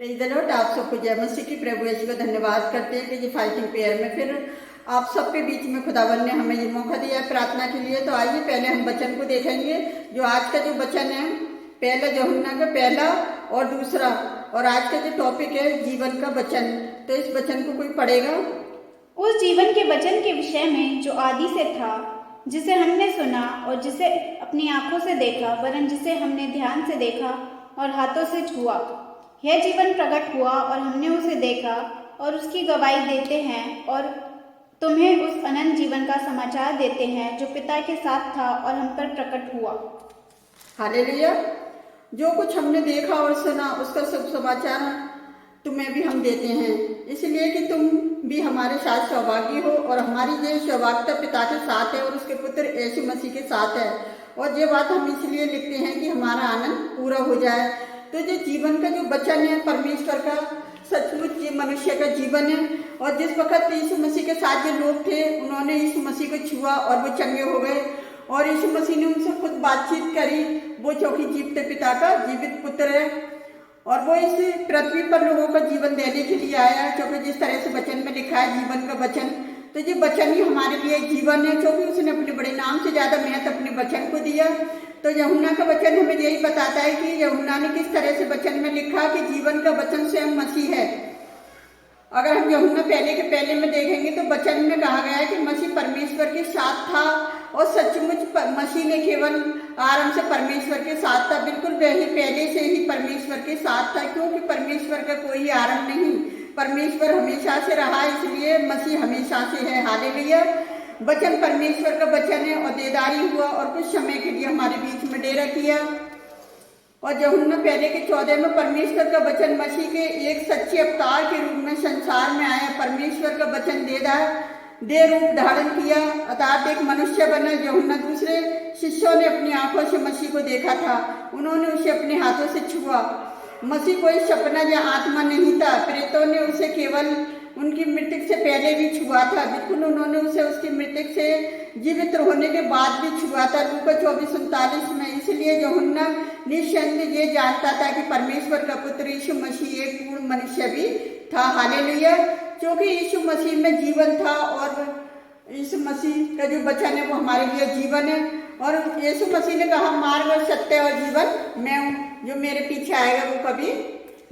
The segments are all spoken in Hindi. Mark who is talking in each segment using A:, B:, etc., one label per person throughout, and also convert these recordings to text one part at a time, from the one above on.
A: Praise the Lord. आप सबको जय मसीह की। प्रभु यीशु को धन्यवाद करते हैं कि ये फाइटिंग पेयर में फिर आप सबके बीच में खुदावन ने हमें ये मौका दिया है प्रार्थना के लिए। तो आइए पहले हम वचन को देखेंगे। जो आज का जो वचन है, पहला यूहन्ना का पहला और दूसरा, और आज का जो टॉपिक है जीवन का वचन। तो इस वचन को कोई पढ़ेगा।
B: उस जीवन के वचन के विषय में जो आदि से था, जिसे हमने सुना और जिसे अपनी आंखों से देखा, वरन जिसे हमने ध्यान से देखा और हाथों से छुआ। यह जीवन प्रकट हुआ और हमने उसे देखा और उसकी गवाही देते हैं और तुम्हें उस अनंत जीवन का समाचार देते हैं जो पिता के साथ था और हम पर प्रकट हुआ।
A: हालेलुया। जो कुछ हमने देखा और सुना उसका सब समाचार तुम्हें भी हम देते हैं, इसलिए कि तुम भी हमारे साथ सौभागी हो। और हमारी ये सौभाग्यता पिता के साथ है और उसके पुत्र यीशु मसीह के साथ है। और ये बात हम इसलिए लिखते हैं कि हमारा आनंद पूरा हो जाए। तो ये जीवन का जो वचन है परमेश्वर का, सचमुच ये मनुष्य का जीवन है। और जिस वक्त यीशु मसीह के साथ जो लोग थे, उन्होंने यीशु मसीह को छुआ और वो चंगे हो गए। और यीशु मसीह ने उनसे खुद बातचीत करी। वो चौकी जीवते पिता का जीवित पुत्र है और वो इस पृथ्वी पर लोगों का जीवन देने के लिए आया है, क्योंकि जिस तरह से वचन में लिखा है जीवन का वचन। तो ये वचन ही हमारे लिए जीवन है, क्योंकि उसने अपने बड़े नाम से ज्यादा महत्व अपने वचन को दिया। तो यूहन्ना का वचन हमें यही बताता है कि यूहन्ना ने किस तरह से वचन में लिखा कि जीवन का वचन स्वयं मसीह है। अगर हम यूहन्ना पहले के पहले में देखेंगे तो वचन में कहा गया है कि मसीह परमेश्वर के साथ था और सचमुच मसीह ने केवल आरंभ से परमेश्वर के साथ था। बिल्कुल वही पहले से ही परमेश्वर के साथ था, क्योंकि परमेश्वर का कोई आरंभ नहीं, परमेश्वर हमेशा से रहा, इसलिए मसीह हमेशा से है। हालेलुया। वचन परमेश्वर का वचन है और देदारी हुआ और कुछ समय के लिए हमारे बीच में डेरा किया। और यूहन्ना पहले के 14 में परमेश्वर का वचन मसीह के एक सच्चे अवतार के रूप में संसार में आया। परमेश्वर का वचन दे रूप धारण किया, अर्थात एक मनुष्य बना। यूहन्ना दूसरे शिष्यों ने अपनी आंखों से मसीह को देखा था, उन्होंने उसे अपने हाथों से छुआ। मसीह कोई सपना या आत्मा नहीं था। प्रेतों ने उसे केवल उनकी मृत्यु से पहले भी छुआ था। बिल्कुल उन्होंने उसे उसकी मृत्यु से जीवित होने के बाद भी छुआ था, लूका 24:39 में। इसलिए यूहन्ना निसंदेह ये जानता था कि परमेश्वर का पुत्र यीशु मसीह एक पूर्ण मनुष्य भी था। हालेलुया। क्योंकि यीशु मसीह में जीवन था और यीशु मसीह का जो वचन है वो हमारे लिए जीवन है। और यीशु मसीह ने कहा, मार्ग और सत्य और जीवन मैं हूँ, जो मेरे पीछे आएगा वो कभी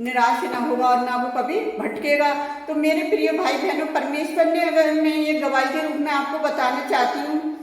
A: निराश ना होगा और ना वो कभी भटकेगा। तो मेरे प्रिय भाई बहनों, परमेश्वर ने, अगर मैं ये गवाही के रूप में आपको बताना चाहती हूँ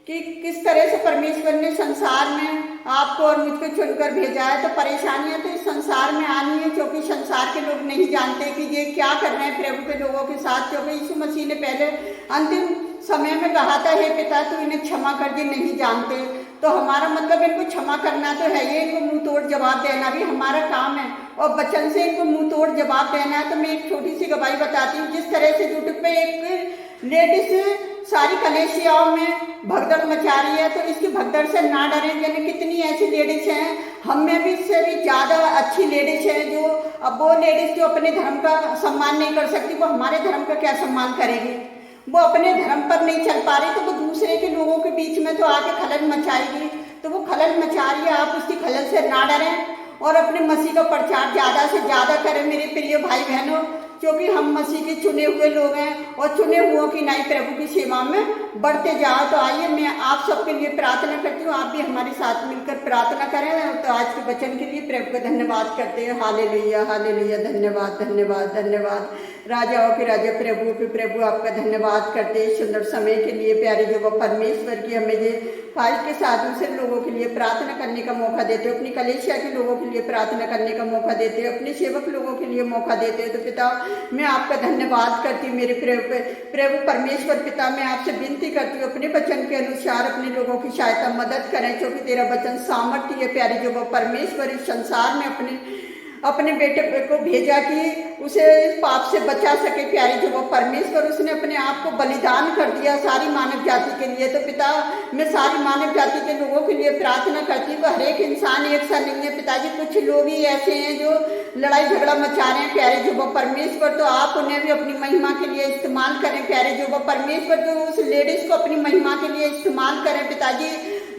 A: कि किस तरह से परमेश्वर ने संसार में आपको और मुझको चुनकर भेजा है। तो परेशानियां तो इस संसार में आनी है, क्योंकि संसार के लोग नहीं जानते कि ये क्या कर रहे हैं प्रभु के लोगों के साथ। क्योंकि यीशु मसीह ने पहले अंतिम समय में कहा था, हे पिता तू इन्हें क्षमा कर, ये नहीं जानते। तो हमारा मतलब इनको क्षमा करना तो है, ये इनको मुंह तोड़ जवाब देना भी हमारा काम है और वचन से इनको मुंह तोड़ जवाब देना है। तो मैं एक छोटी सी गवाही बताती हूँ। जिस तरह से यूट्यूब पे एक लेडीज सारी कलेशियाओं में भगदड़ मचा रही है, तो इसकी भगदड़ से ना डरें। यानी कितनी ऐसी लेडीज हैं, हम में भी इससे भी ज्यादा अच्छी लेडीज हैं, जो अब वो लेडीज जो अपने धर्म का सम्मान नहीं कर सकती, वो हमारे धर्म का क्या सम्मान करेगी। वो अपने धर्म पर नहीं चल पा रही तो वो दूसरे के लोगों के बीच में तो आके खलल मचाएगी। तो वो खलल मचा रही है, आप उसकी खलल से ना डरें और अपने मसीह का प्रचार ज्यादा से ज्यादा करें मेरे प्रिय भाई बहनों, क्योंकि हम मसीह के चुने हुए लोग हैं और चुने हुओं की नई प्रभु की सेवा में बढ़ते जाओ। तो आइए मैं आप सबके लिए प्रार्थना करती हूँ, आप भी हमारे साथ मिलकर प्रार्थना करें। तो आज के वचन के लिए प्रभु का धन्यवाद करते हैं। Hallelujah, hallelujah. धन्यवाद, धन्यवाद, धन्यवाद। राजाओं के राजा, प्रभु के प्रभु, आपका धन्यवाद करते हैं सुंदर समय के लिए। प्यारे जो वो परमेश्वर की हमें ये फाइल के साथ दूसरे लोगों के लिए प्रार्थना करने का मौका देते हो, अपनी कलेशिया के लोगों के लिए प्रार्थना करने का मौका देते हो, अपने सेवक लोगों के लिए मौका देते हो। तो पिता मैं आपका धन्यवाद करती हूँ मेरे प्रभु परमेश्वर। पिता मैं आपसे विनती करती हूँ, अपने वचन के अनुसार अपने लोगों की सहायता मदद करें, क्योंकि तेरा वचन सामर्थ्य है। प्यारे जो वो परमेश्वर इस संसार में अपने बेटे को भेजा कि उसे इस पाप से बचा सके। प्यारे जो वो परमेश्वर, उसने अपने आप को बलिदान कर दिया सारी मानव जाति के लिए। तो पिता मैं सारी मानव जाति के लोगों के लिए प्रार्थना करती हूँ। हर एक इंसान एक सा नहीं है पिताजी, कुछ लोग ही ऐसे हैं जो लड़ाई झगड़ा मचा रहे हैं। प्यारे जो वो परमेश्वर, तो आप उन्हें भी अपनी महिमा के लिए इस्तेमाल करें। प्यारे जो वो परमेश्वर, जो उस लेडीज को अपनी महिमा के लिए इस्तेमाल करें पिताजी,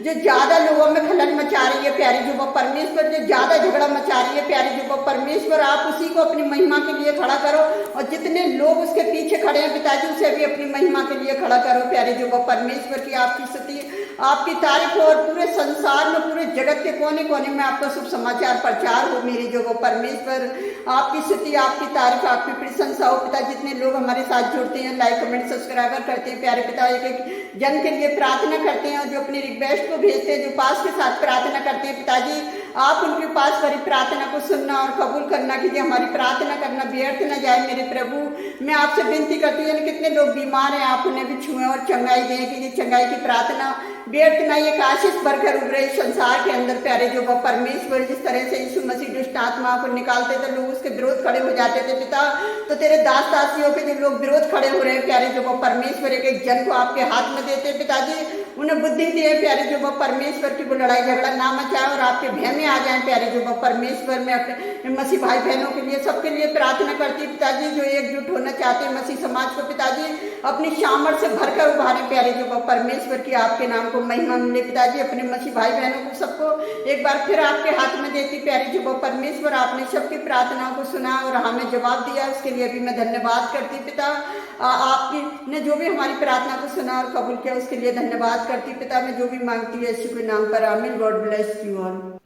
A: जो ज्यादा लोगों में खलन मचा रही है प्यारे जो परमेश्वर, जो ज्यादा झगड़ा मचा रही है प्यारे जो परमेश्वर, आप उसी को अपनी महिमा के लिए खड़ा करो और जितने लोग उसके पीछे खड़े हैं पिताजी उसे भी अपनी महिमा के लिए खड़ा करो प्यारे जो परमेश्वर की आपकी स्तुति आपकी तारीफ हो और पूरे संसार में पूरे जगत के कोने कोने में आपका शुभ समाचार प्रचार हो मेरे जो परमेश्वर, आपकी स्तुति आपकी तारीफ आपकी प्रशंसा हो पिता। जितने लोग हमारे साथ जुड़ते हैं, लाइक कमेंट सब्सक्राइबर करते हैं प्यारे पिता, एक एक जन के लिए प्रार्थना करते हैं और जो अपनी रिक्वेस्ट को भेजते हैं, जो पास के साथ प्रार्थना करते हैं पिताजी, आप उनके पास करी प्रार्थना को सुनना और कबूल करना कीजिए, हमारी प्रार्थना करना व्यर्थ न जाए मेरे प्रभु। मैं आपसे विनती करती हूँ कितने लोग बीमार हैं आप उन्हें भी छुएं और चंगाई दें कि चंगाई की प्रार्थना व्यर्थ न, एक आशीष भरकर उभरे संसार के अंदर प्यारे जो परमेश्वर। जिस तरह से यीशु मसीह दुष्ट आत्मा को निकालते थे, लोग उसके विरोध खड़े हो जाते थे पिता, तो तेरे दास दासियों के जो लोग विरोध खड़े हो रहे हैं प्यारे जो परमेश्वर, एक एक जन को आपके हाथ में देते पिताजी, उन्हें बुद्धि दिए प्यारे जो परमेश्वर की वो लड़ाई झगड़ा ना मचाए और आपके भय में आ जाए प्यारे जो परमेश्वर। में अपने मसीह भाई बहनों के लिए सबके लिए प्रार्थना करती पिताजी, जो एकजुट होना चाहते हैं मसीह समाज को पिताजी, अपनी सामर्थ से भरकर उभारे प्यारे जो परमेश्वर की आपके नाम को महिमा मिले पिताजी। अपने मसीह भाई बहनों को सबको एक बार फिर आपके हाथ में देती प्यारे जो परमेश्वर, आपने सबकी प्रार्थनाओं को सुना और हमें जवाब दिया, उसके लिए भी मैं धन्यवाद करती पिता। आपकी ने जो भी हमारी प्रार्थना को सुना और कबूल किया उसके लिए धन्यवाद करती पिता। मैं जो भी मांगती है यीशु के नाम पर, आमीन। God bless you all.